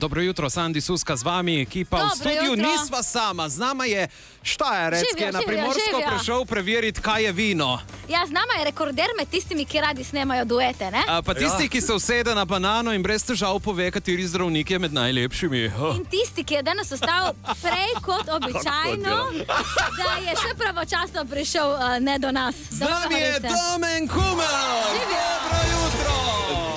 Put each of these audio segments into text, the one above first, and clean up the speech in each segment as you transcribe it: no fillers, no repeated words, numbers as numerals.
Dobro jutro, Sandi Suska z vami, ekipa v studiu nisva sama. Z nama je Štajerec, ki je na Primorsko prišel preveriti, kaj je vino. Ja, z nama je rekorder med tistimi, ki radi snemajo duete, ne? Pa tisti, ki se usede na banano in brez težav pove, kateri zdravnik je med najlepšimi. In tisti, ki je danes ostal prej kot običajno, da je še pravočasno prišel ne do nas. Z nami je Domen Kumer! Dobro jutro!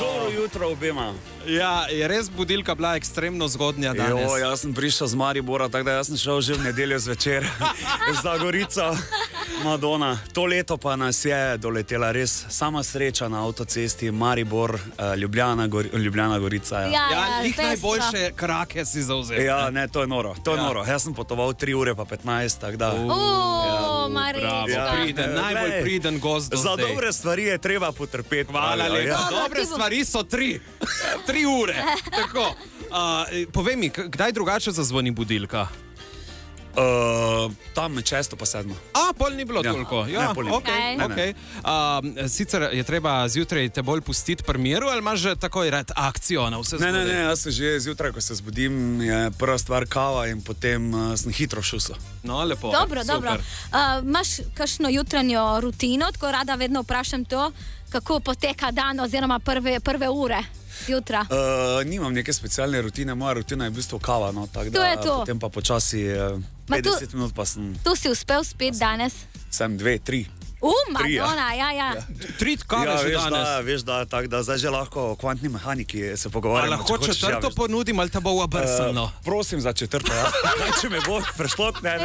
Dobro jutro obema. Ja, je res budilka bila ekstremno zgodnja danes. Jo, jaz sem prišel z Maribora, tako da jaz sem šel že v nedeljo zvečer za Gorico, Madona. To leto pa nas je doletela res sama sreča na avtocesti Maribor, Ljubljana, Gorica. Ja, njih najboljše krake si zauzel. Ja, ne, to je noro, to je noro. Jaz sem potoval 3 ure pa 15, tako da... Maribor. Najbolj priden gost do zdaj. Za dobre stvari je treba potrpeti. Hvala lepa. Dobre stvari so 3 ure. Tako. Povej mi, kdaj drugače zazvoni budilka? Tam med 6 pa 7. Pol ni bilo toliko. Ja, ne, pol ni. Okay. Sicer je treba zjutraj te bolj pustiti pri miru, ali imaš že takoj rad akcijo na vse zgodaj? Ne, jaz se že zjutraj, ko se zbudim, je prva stvar kava in potem sem hitro v šuso. No, lepo. Dobro. Imaš kakšno jutranjo rutino, tako rada vedno vprašam to, kako poteka dan oziroma prve ure jutra? Nimam neke specialne rutine, moja rutina je v bistvu kava, no, tako da potem pa počasi 50 minut pa sem... Tu si uspel spet danes? Sem 2, 3. Madonna, ja. 3 kave že danes. Veš, da, tako da zdaj že lahko o kvantni mehaniki se pogovarjamo. Lahko četrto ponudim, ali te bo obrstno? Prosim za četrto, ja. Če me bo prešlo, ne.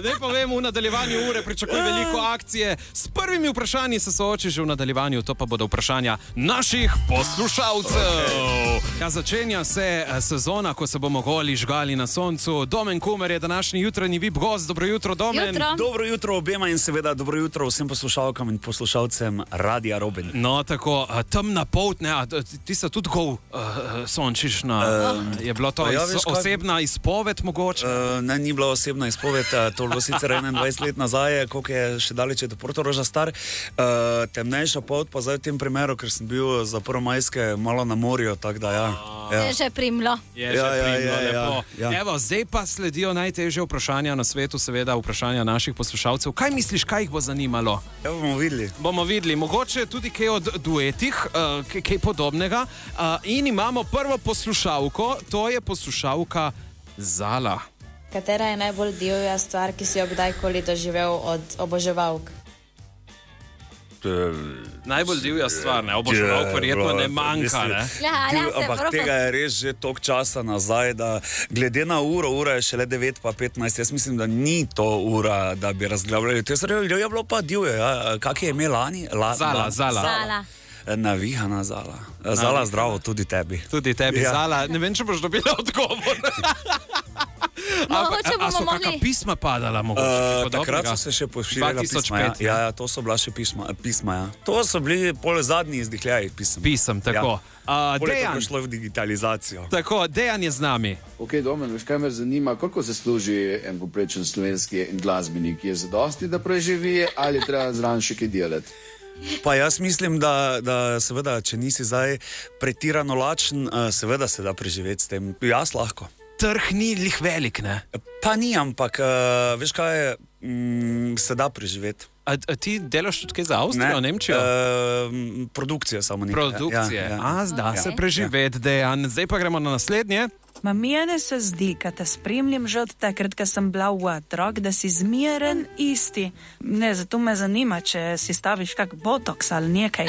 Daj povem, v nadaljevanju ure pričakuj veliko akcije. S prvimi vprašanji se soočiš v nadaljevanju, to pa bodo vprašanja naših poslušalcev. Ja, začenja se sezona, ko se bomo goli žgali na soncu. Domen Kumer je današnji jutranji VIP gost. Dobro jutro, Domen. Dobro jutro obema in seveda dobro jutro vsem poslušalkam in poslušalcem Radia Robin. No, tako, temna polt, ne, ti se tudi gol sončiš na... Je bilo to osebna izpoved mogoče? Ne, ni bila osebna izpoved, to bilo sicer 21 let nazaj, koliko je še daleč do Portoroža star. Temnejša polt pa zdaj v tem primeru, ker sem bil za prvomajske malo na morju, tako da ja. Je že primlo. Lepo. Evo, zdaj pa sledijo najtežje vprašanja na svetu, seveda vprašanja naših poslušalcev. Kaj misliš, kaj jih bo zanimalo? Ja, Bomo videli. Mogoče tudi kaj o duetih, kaj podobnega. In imamo prvo poslušalko, to je poslušalka Zala. Katera je najbolj divja stvar, ki si jo kdajkoli doživel od oboževalk? Najbolj divja stvar, ne? Oboževalk verjetno ne manjka, ne? Ampak tega je res že toliko časa nazaj, da glede na ura je šele 9 pa 15, jaz mislim, da ni to ura, da bi razglavljali. To je bilo pa divje, ja. Kak je ime lani? Zala. Navihana Zala. Zala, zdravo, tudi tebi. Tudi tebi, ja. Zala. Ne vem, če boš dobila odgovor. A so kakšna pisma padala mogoče? Takrat so se še pošiljala pisma. Ja, to so bila še pisma, ja. To so bili zadnji izdihljaji pisem. Tako. Dejan. To šlo v digitalizacijo. Tako, Dejan je z nami. Ok, Domen, veš kaj me zanima, koliko se služi en poprečen slovenski glasbenik? Je zadosti, da preživi ali treba zraven še kaj delati? Pa jaz mislim, da seveda, če nisi zdaj pretirano lačen, seveda se da preživeti s tem. Jaz lahko. Trg ni lih velik, ne? Pa ni, ampak veš kaj, se da preživeti. A ti delaš tudi kaj za Avstrijo, Nemčijo? Produkcije samo nekaj. Produkcije, zda se preživeti, Dejan. Zdaj pa gremo na naslednje. Mene se zdi, kad te spremljam že od takrat, kad sem bila v otrok, da si zmeren isti. Ne, zato me zanima, če si staviš kak botoks ali nekaj.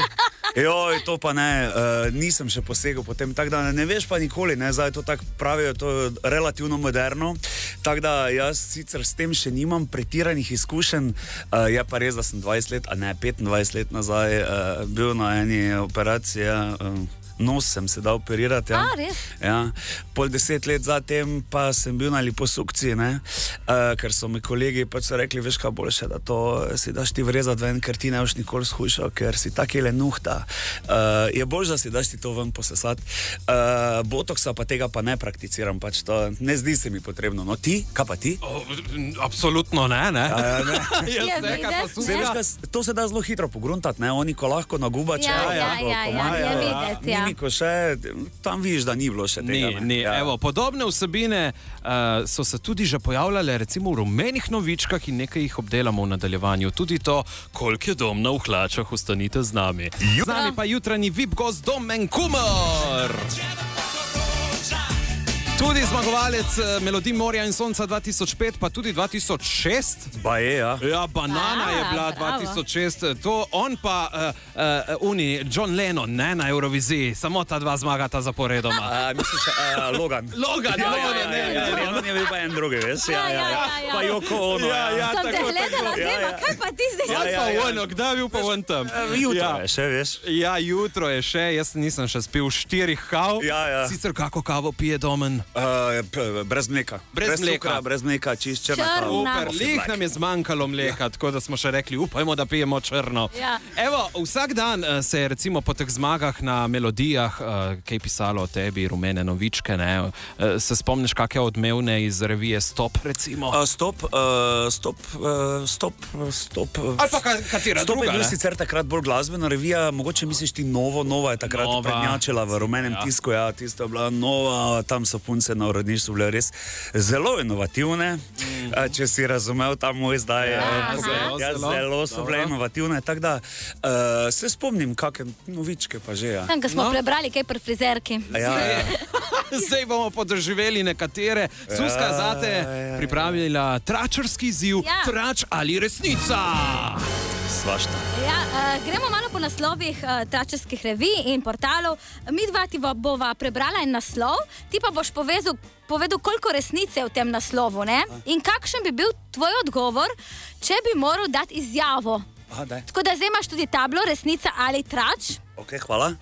Joj, to pa ne, nisem še posegel potem, tako da ne veš pa nikoli, ne, zdaj to tako pravijo, to je relativno moderno, tako da jaz sicer s tem še nimam pretiranih izkušenj, je pa res, da sem 20 let, a ne 25 let nazaj bil na eni operaciji, nos sem se dal operirati. Ja. Res? Ja. Pol 10 let zatem pa sem bil na liposukciji, ne? Ker so mi kolegi pač rekli, veš kaj boljše, da to si daš ti vrezati ven, ker ti ne boš nikoli shujšal, ker si takele nuhta. Je bolj, da si daš ti to ven posesati. Botoksa pa tega pa ne prakticiram, pač to ne zdi se mi potrebno. No ti, kaj pa ti? Absolutno ne. To se da zelo hitro pogruntati, ne? Oni ko lahko nagubače. Ja, je videti, ja. Dnevniku še, tam vidiš, da ni bilo še tega. Ni. Evo, podobne vsebine so se tudi že pojavljale recimo v rumenih novičkah in nekaj jih obdelamo v nadaljevanju. Tudi to, koliko je domna v hlačah, ostanite z nami. Z nami pa jutranji VIP gost Domen Kumer. Tudi zmagovalec Melodij Morja in Sonca 2005, pa tudi 2006. Ba je, ja. Ja, Banana je bila bravo. 2006, to on pa John Lennon, ne, na Euroviziji, samo ta dva zmagata zaporedoma. Misliš, Logan. Logan, Lennon je bil pa en drugi, veš? Ja. Pa Yoko Ono. Sem te gledala zdaj, ma kaj pa ti zdaj? Kdaj je bil pa on tam? Jutro je še, veš? Ja, jutro je še, jaz nisem še spil 4 kav. Ja. Sicer kako kavo pije Domen? Brez mleka. Brez mleka. Cukra, brez mleka, čist črna kava. Črna. Lih nam je zmanjkalo mleka, tako da smo še rekli, upajmo, da pijemo črno. Ja. Evo, vsak dan se je recimo po teh zmagah na melodijah, kaj pisalo o tebi, rumene novičke, ne? Se spomniš kakšne odmevne iz revije Stop, recimo? Stop. Ali pa katera Stop je druga, bil ne? sicer takrat bolj glasbena revija, mogoče misliš ti Nova je takrat Nova. prednjačila v rumenem tisku, ja, tisto je bila Nova, tam so punce na uredništvu bile res zelo inovativne, če si razumel ta moj zdaj. Zelo so bile inovativne, tako da se spomnim, kakšne novičke pa že, ja. Tam, ko smo prebrali kaj pri frizerki. Ja. Zdaj bomo podoživeli nekatere. Suska je zate pripravila tračarski izziv, trač ali resnica. Svašta. Ja, gremo malo po naslovih tračarskih revij in portalov. Mi dva ti bova prebrala en naslov, ti pa boš povedal, koliko resnice je v tem naslovu, ne? In kakšen bi bil tvoj odgovor, če bi moral dati izjavo. Tako da zdaj imaš tudi tablo, resnica ali trač. Ok, hvala.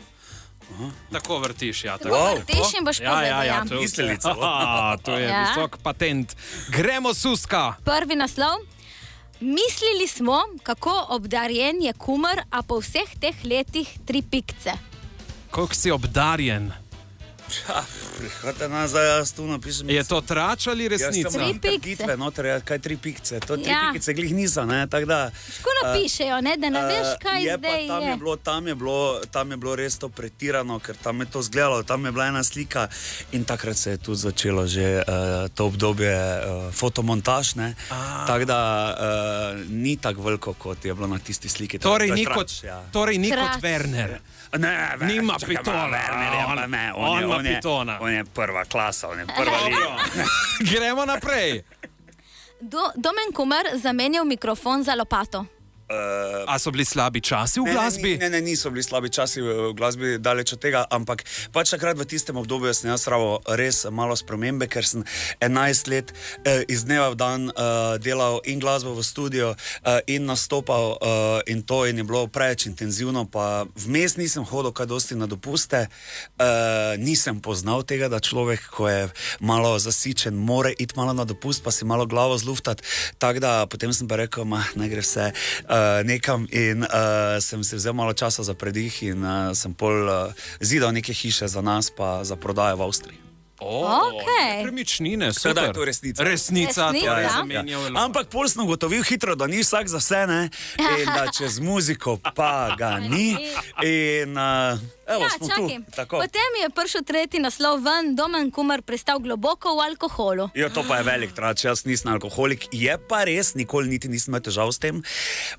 Tako vrtiš, ja. Tako vrtiš in boš povedal. Ja, to je Mislili celo. To je Ja. visok patent. Gremo, Suska. Prvi naslov. Mislili smo, kako obdarjen je Kumer, a po vseh teh letih 3 pikce. Koliko si obdarjen? Prihajte nazaj, jaz tu napišem. Je to trač ali resnica? Jaz sem Tri pikce. trditve noter, kaj 3 pikce. To 3 Ja. pikice glih niso, ne, tako da... Tako napišejo, ne, da ne veš, kaj je zdaj pa, je. tam je bilo res to pretirano, ker tam je to zgledalo, tam je bila ena slika in takrat se je tu začelo že to obdobje fotomontaž, ne. Tako da ni tako veliko, kot je bilo na tisti sliki. Torej To je ni trač, kot Werner. Ne, Nima čakaj, pitona. Werner je pa ne, On ima pitona. On je prva klasa, on je prva liga. Gremo naprej. Domen Kumer zamenjal mikrofon za lopato. A so bili slabi časi v glasbi? Ne, niso bili slabi časi v glasbi, daleč od tega, ampak pač takrat v tistem obdobju sem jaz rabo res malo spremembe, ker sem 11 let iz dneva v dan delal in glasbo v studiu in nastopal in to in je bilo preveč intenzivno, pa vmes nisem hodil kaj dosti na dopuste, nisem poznal tega, da človek, ko je malo zasičen, more iti malo na dopust, pa si malo glavo zluftati, tako da potem sem pa rekel, ne gre vse nekam in sem se vzel malo časa za predih in sem pol zidal neke hiše za nas pa za prodajo v Avstriji. Okej. Premičnine, Tako da je super. to resnica. Resnica, to je Resnica. zamenjal. Ampak pol sem ugotovil hitro, da ni vsak za vse, ne? In da čez muziko pa ga ni. In evo, Ja, smo čakaj. tu. Tako. Potem je prišel tretji naslov ven, Domen Kumer pristal globoko v alkoholu. Jo, to pa je velik trač, jaz nisem alkoholik, je pa res, nikoli niti nisem imel težav s tem.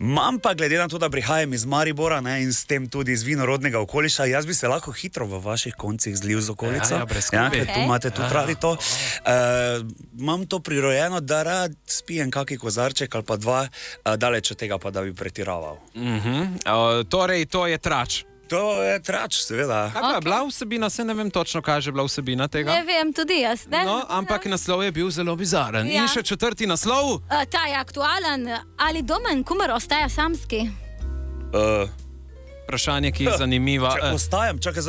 Imam pa, glede na to, da prihajam iz Maribora, ne, in s tem tudi iz vinorodnega okoliša, jaz bi se lahko hitro v vaših koncih zlil z okolico. Ja, brez skrbi. ker tu imate tudi radi to. Imam to prirojeno, da rad spijem kaki kozarček ali pa dva, daleč od tega pa, da bi pretiraval. Torej, to je trač. To je trač, seveda. Kaj pa je bila vsebina, se ne vem točno, kaj je že bila vsebina tega. Ne vem, tudi jaz, ne? No, ampak naslov je bil zelo bizaren. Ja. In še četrti naslov. Ta je aktualen. Ali Domen Kumer ostaja samski? Vprašanje, ki je zanimivo. Ostajam, čakaj,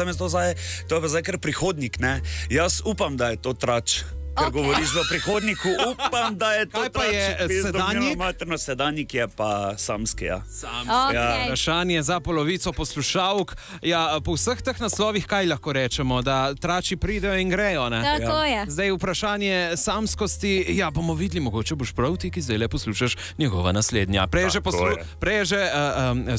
to je pa zdaj kar prihodnik, ne? Jaz upam, da je to trač. Ker govoriš o prihodniku, upam, da je to Kaj pa je sedanjik? Materno sedanjik je pa samski, ja. Okay. Vprašanje za polovico poslušalk. Ja, po vseh teh naslovih kaj lahko rečemo? Da trači pridejo in grejo, ne? Tako je. Zdaj vprašanje samskosti, ja, bomo videli, mogoče boš prav ti, ki zdaj le poslušaš njegova naslednja. Prej je že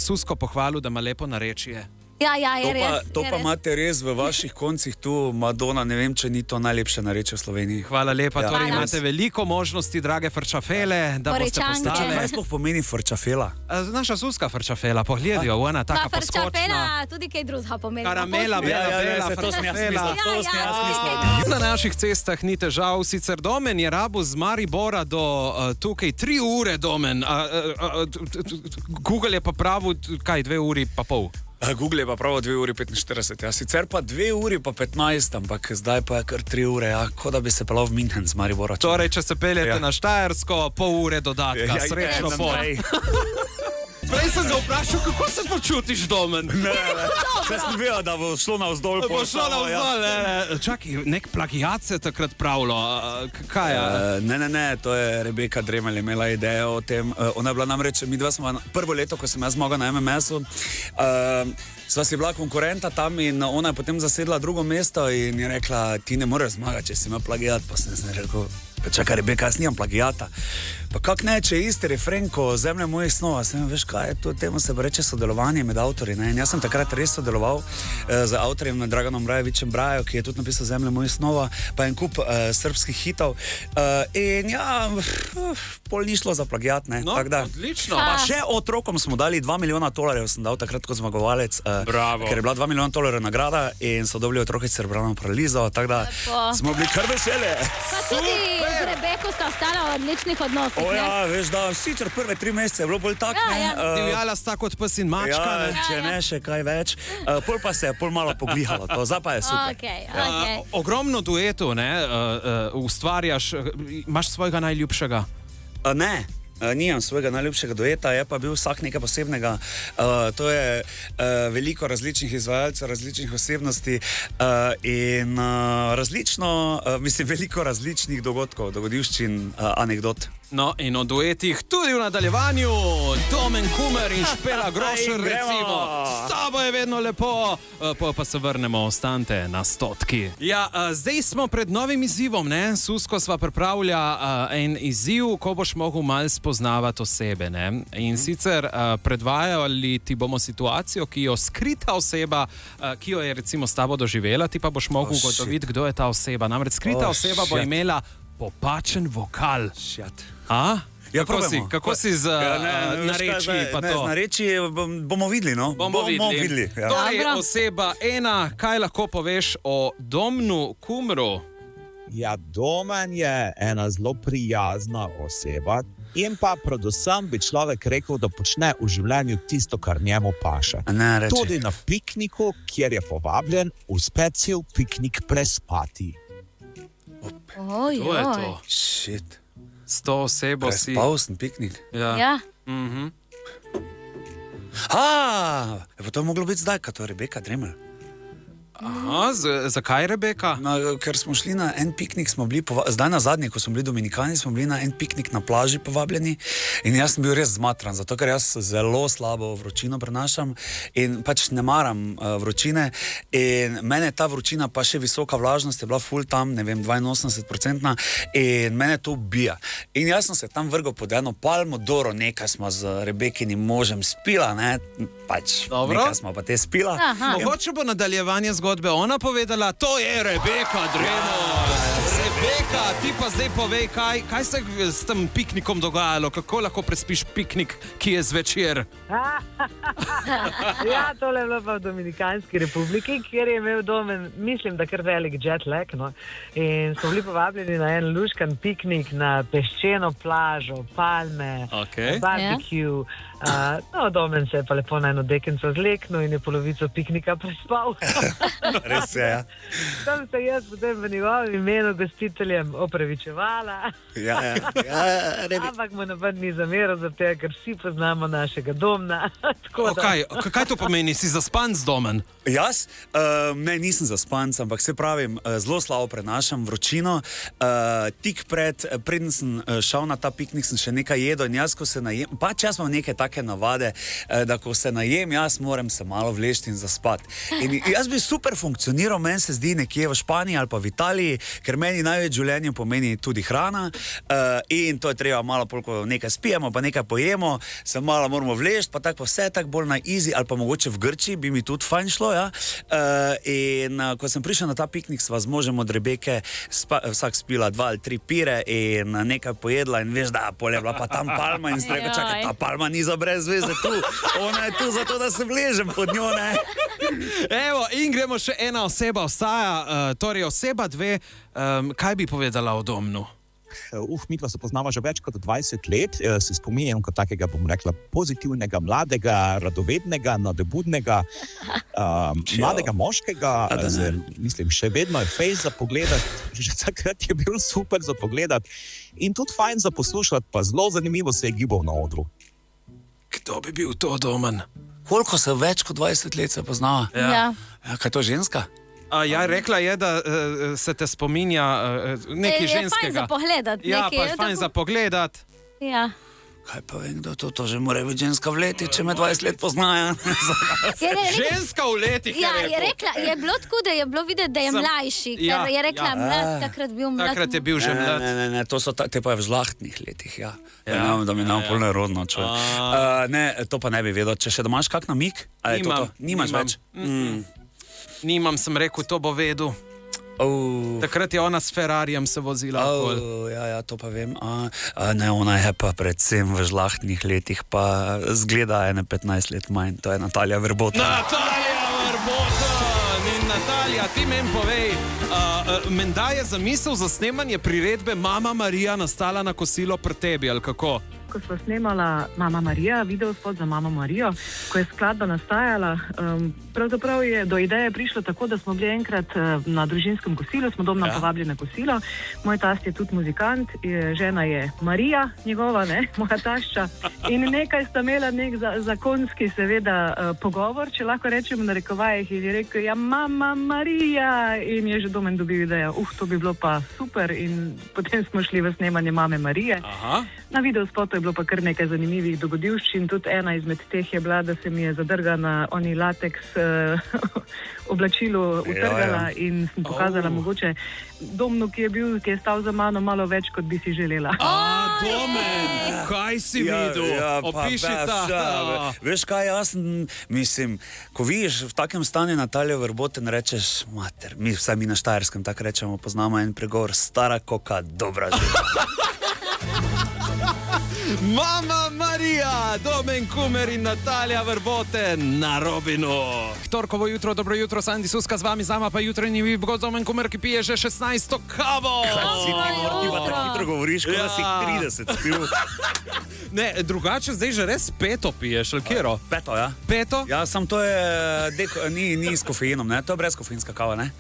Susko pohvalil, da ima lepo narečje. Ja, je res. To pa imate res v vaših koncih tu, Madonna, ne vem, če ni to najlepše narečje v Sloveniji. Hvala lepa, Ja. torej Hvala. imate veliko možnosti, drage frčafele, da boste Porečanke. postale. Kaj sploh pomeni forčafela? Naša suska frčafela, pogledi jo, ona taka Pa poskočna. frčafela tudi kaj drugega pomeni. Karamela, Kako bela, Ja, bela, to sem jaz frčafela. mislil, to sem jaz Ja, mislil. Na naših cestah ni težav, sicer Domen je rabu z Maribora do tukaj 3 ure, Domen. Google je pa pravil, kaj, 2 uri pa pol. Google je pa pravo 2 uri 45, ja, sicer pa 2 uri pa 15, ampak zdaj pa je kar 3 ure, ja, kot da bi se pelal v München z Maribora. Torej, če se peljete Ja. na Štajersko, pol ure dodatka, srečno pot. Prej sem ga vprašal, kako se počutiš, Domen. Saj sem vedel, da bo šlo navzdol. Bo šlo navzdol, ne. Čakaj, nek plagijat se je takrat pravilo. Kaj je? Ne, to je Rebeka Dremelj imela idejo o tem. Ona je bila namreč, mi dva smo prvo leto, ko sem jaz zmagal na MMS-u, sva si bila konkurenta tam in ona je potem zasedla drugo mesto in je rekla, ti ne moreš zmagati, če si ima plagijat. Pa sem rekel, pa čakaj, Rebeka, jaz nimam plagijata. Pa kak ne, če je isti refren, ko Zemlja mojih snov, sem veš kaj, to temu se reče sodelovanje med avtorji. Ne? In jaz sem takrat res sodeloval z avtorjem Draganom Brajevičem Brajo, ki je tudi napisal Zemlja mojih snov, pa en kup srbskih hitov. In ja, pol ni šlo za plagijat, ne. No, Tak da. odlično. Pa še otrokom smo dali $2 milijona, sem dal takrat kot zmagovalec, Bravo. ker je bila $2 milijona nagrada in so dobili otroke s cerebralno paralizo, tako da Lepo. smo bili kar veseli. Pa tudi z Rebeko sta ostala v odličnih odnosih. O ne? ja, veš, da sicer prve 3 mesece je bilo bolj tako, Ja, ne. ja. Divjala sta kot pes in mačka. Ja, Ne? če ne še kaj več. Pol pa se je pol malo poglihalo, to zdaj pa je super. Okay. Ogromno duetov ne, ustvarjaš, imaš svojega najljubšega. Ne. Nimam svojega najljubšega dueta, je pa bil vsak nekaj posebnega. To je veliko različnih izvajalcev, različnih osebnosti in veliko različnih dogodkov, dogodivščin, anekdot. No, in o duetih tudi v nadaljevanju, Domen Kumer in Špela Grošer, Gremo. recimo. S tabo je vedno lepo, pa se vrnemo, ostanite na stotki. Ja, zdaj smo pred novim izzivom, ne? Susko sva pripravlja en izziv, ko boš mogel malo spoznavati osebe, ne? In sicer predvajali ti bomo situacijo, ki jo skrita oseba, ki jo je recimo s tabo doživela, ti pa boš mogel ugotoviti, kdo je ta oseba. Namreč skrita oseba bo imela popačen vokal. A? Ja, Kako si z narečji pa to? Z narečji bomo videli, no. Bomo videli. Ja. Torej, Dobro. oseba ena, kaj lahko poveš o Domnu Kumru? Ja, Domen je ena zelo prijazna oseba in pa predvsem bi človek rekel, da počne v življenju tisto, kar njemu paše. Ne, reči. Tudi na pikniku, kjer je povabljen, uspe cel piknik prespati. To je to. Shit. S to osebo si. Prespal sem piknik. Ja. Ja. Pa to je moglo biti zdaj, kot je Rebeka Dremelj. Aha, zakaj Rebeka? No, ker smo šli na en piknik, smo bili zdaj na zadnji, ko smo bili Dominikani, smo bili na en piknik na plaži povabljeni in jaz sem bil res zmatran, zato ker jaz zelo slabo vročino prenašam in pač ne maram vročine in mene ta vročina, pa še visoka vlažnost je bila full tam, ne vem, 82% in mene to ubija. In jaz sem se tam vrgal pod eno palmo, Doro, nekaj smo z Rebekinim možem spila, ne, pač Dobro. nekaj smo pa te spila. Aha. Mogoče bo nadaljevanje zgodbe ona povedala, to je Rebeka Dremelj. Rebeka, ti pa zdaj povej, kaj se je s tem piknikom dogajalo, kako lahko prespiš piknik, ki je zvečer. Ja, tole je bilo pa v Dominikanski republiki, kjer je imel Domen, mislim, da kar velik jet lag. No? In smo bili povabljeni na en luškan piknik na peščeno plažo, palme, Okej. barbecue. No, Domen se je pa lepo na eno dekenco zleknil in je polovico piknika prespal. Res je, ja. Tam se jaz potem v njegovem imenu gostiteljem opravičevala. Ja, Ampak mu noben ni zameril, zato ker vsi poznamo našega Domna. Tako da- Kaj to pomeni, si zaspan z Domen? Jaz? Ne, nisem zaspan, ampak se pravim, zelo slabo prenašam vročino. Tik preden sem šel na ta piknik, sem še nekaj jedel in jaz, ko se najem, pač jaz imam neke take navade, da ko se najem, jaz moram se malo vleči in zaspati. In jaz bi super funkcioniral, meni se zdi nekje v Španiji ali pa v Italiji, ker meni največ življenja življenju pomeni tudi hrana in to je treba malo, ko nekaj spijemo, pa nekaj pojemo, se malo moramo vležiti, pa tako pa vse tako bolj na easy, ali pa mogoče v Grčiji bi mi tudi fajn šlo, ja. In ko sem prišel na ta piknik, sva z možem od Rebeke vsak spila 2 ali 3 pire in nekaj pojedla in veš, da pol je bila pa tam palma in sem rekel, čakaj, ta palma ni za brez veze tu, ona je tu zato, da se vležem pod njo, ne. Evo, in gremo še ena oseba ostaja, torej oseba 2, kaj bi povedala o Domnu? Midva se poznava že več kot 20 let, se spominjam kot takega, bom rekla, pozitivnega, mladega, radovednega, nadobudnega, mladega moškega, mislim, še vedno je fejs za pogledati, že takrat je bil super za pogledati in tudi fajn za poslušati, pa zelo zanimivo se je gibal na odru. Kdo bi bil to, Domen? Koliko se več kot 20 let se poznava? Ja. Kaj je to ženska? Ja, rekla je, da se te spominja nekaj ženskega. Je fajn za pogledati. Ja, pa je fajn za pogledati. Ja. Kaj pa vem, kdo to že mora biti ženska v letih, če me 20 let poznajo. Ženska v letih, ja, je rekla. Je bilo tako, da je bilo videti, da je mlajši, ker je rekla, mlad, takrat bil mlad. Takrat je bil že mlad. Ne, to so te pa je v žlahtnih letih, ja. Da mi nam polno rodno človek. Ne, to pa ne bi vedel. Če še da imaš kak namig? Nimaš več? Nimam, sem rekel, to bo vedel. Takrat je ona s Ferrarijem se vozila okoli. Ja, to pa vem. Ne, ona je pa predvsem v žlahtnih letih, pa zgleda 15 let manj. To je Natalija Verboten. Natalija Verboten! In Natalija, ti meni povej, menda je zamisel za snemanje priredbe Mama Marija nastala na kosilo pri tebi, ali kako? Ko smo snemala Mama Marija, videospot za Mamo Marijo, ko je skladba nastajala, pravzaprav je do ideje prišlo tako, da smo bili enkrat na družinskem kosilu, smo domna povabili na kosilo. Moj tast je tudi muzikant, žena je Marija, njegova, ne, moja tašča. In nekaj sta imela nek zakonski, seveda, pogovor, če lahko rečem na rekovajih, in je rekel, ja, Mama Marija, in je že Domen dobil idejo, to bi bilo pa super, in potem smo šli v snemanje Mame Marije. Aha. Na videospotu je bilo pa kar nekaj zanimivih dogodivščin. Tudi ena izmed teh je bila, da se mi je zadrga na oni lateks oblačilu utrgala in sem pokazala mogoče Domnu, ki je stal za mano malo več, kot bi si želela. Domen, kaj si videl? Opiši ta. Veš kaj, jaz mislim, ko vidiš v takem stanju Natalijo Verboten, rečeš, mater, vsaj mi na Štajerskem tako rečemo, poznamo en pregovor, stara koka, dobra žena. Mama Marija, Domen Kumer in Natalija Verboten na Robinu. Torkovo jutro, dobro jutro, Sandi Suska z vami, zama pa jutranji vibgo Domen Kumer, ki pije že 16. kavo. Kaj si ti morti, pa tako hitro govoriš, kot da si 30 spil. Ne, drugače zdaj že res peto piješ, ali kjero? Peto, ja. Peto? Ja, sam to je, ni s kofeinom, ne, to je brezkofeinska kava, ne?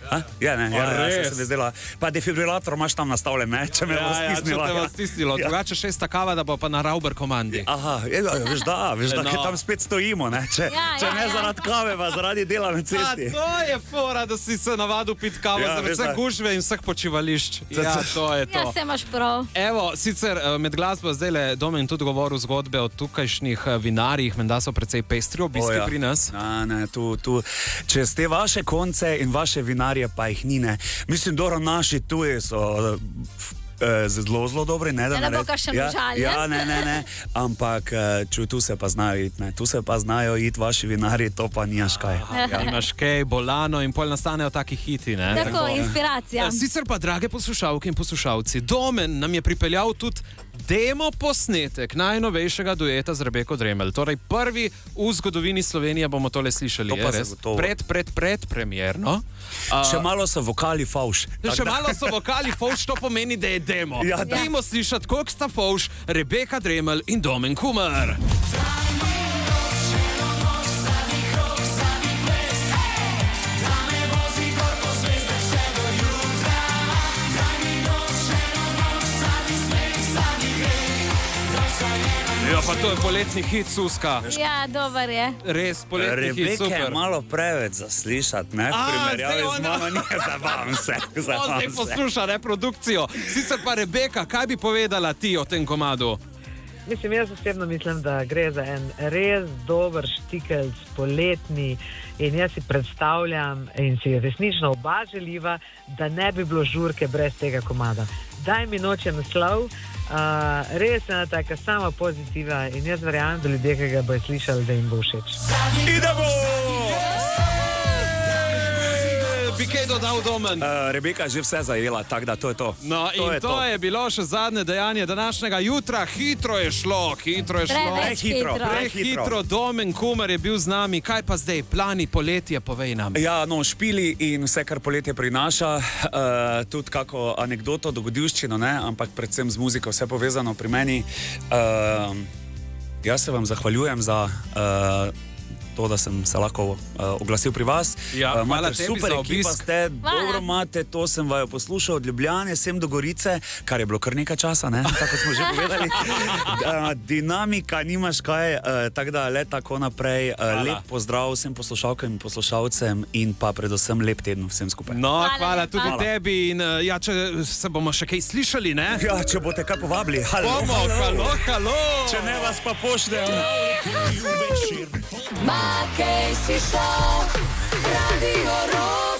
Ja, ne, ja, se mi zdela. Pa defibrilator imaš tam nastavljen, ne, če me bo stisnilo. Ja, če te bo stisnilo, drugače 6. kava, da bo pa na Rauber komandi. Aha, veš da, ker tam spet stojimo, ne? Če ne zaradi kave, pa zaradi dela na cesti. To je fora, da si se navadil piti kavo zaradi vseh gužve in vseh počivališč. Ja, to je to. Ja, se imaš prav. Evo, sicer med glasbo zdajle Domen tudi govoril zgodbe o tukajšnjih vinarjih, menda so precej pestri obiski pri nas. Ne, tu, čez te vaše konce in vaše vinarje pa jih ni, ne. Mislim, dobro, naši tuje so zelo dobri, ne da ne bo kakšen užaljen. Ja, ne, ampak tu se pa znajo iti, ne. Tu se pa znajo iti vaši vinarji, to pa nimaš kaj. Imaš kaj, bolano in pol nastanejo taki hiti, ne. Tako, inspiracija. Sicer pa, drage poslušalke in poslušalci, Domen nam je pripeljal tudi demo posnetek najnovejšega dueta z Rebeko Dremelj. Torej prvi v zgodovini Slovenije bomo tole slišali. Predpremierno. Še malo so vokali fauš. Še malo so vokali fauš, to pomeni, da je demo. Dajmo slišati, koliko sta fauš Rebeka Dremelj in Domen Kumer. Ja, pa to je poletni hit, Suska. Ja, dober je. Res, poletni hit, super. Rebeke je malo preveč za slišati, ne? V primerjavi z mano nije, zabavam se. Zdaj posluša reprodukcijo. Sicer pa Rebeka, kaj bi povedala ti o tem komadu? Mislim, jaz osebno mislim, da gre za en res dober štikelc, poletni, in jaz si predstavljam in si resnično oba želiva, da ne bi bilo žurke brez tega komada. Daj mi noč je naslov, res ena taka sama pozitiva in jaz verjamem, da ljudje, ki ga bojo slišali, da jim bo všeč. Idemo! Bi kaj dodal Domen? Rebeka je že vse zajela, tako da to je to. No, in to je bilo še zadnje dejanje današnjega jutra. Hitro je šlo. Prehitro. Domen Kumer je bil z nami. Kaj pa zdaj? Plani poletje, povej nam. Ja, no, špili in vse, kar poletje prinaša, tudi kako anekdoto, dogodivščino, ne? Ampak predvsem z muziko vse povezano pri meni. Jaz se vam zahvaljujem za to, da sem se lahko oglasil pri vas. Ja, hvala tebi super za ekipa obisk. ste, dobro imate, to sem vaju poslušal od Ljubljane, sem do Gorice, kar je bilo kar nekaj časa, ne? Tako smo že povedali. Dinamika, nimaš kaj, tako da le tako naprej. Lep pozdrav vsem poslušalkam in poslušalcem in pa predvsem lep teden vsem skupaj. No, hvala tudi tebi in ja, če se bomo še kaj slišali, ne? Ja, če boste kaj povabili. Halo. Halo. Če ne, vas pa pošljem. Makej si šel, Radio Rock.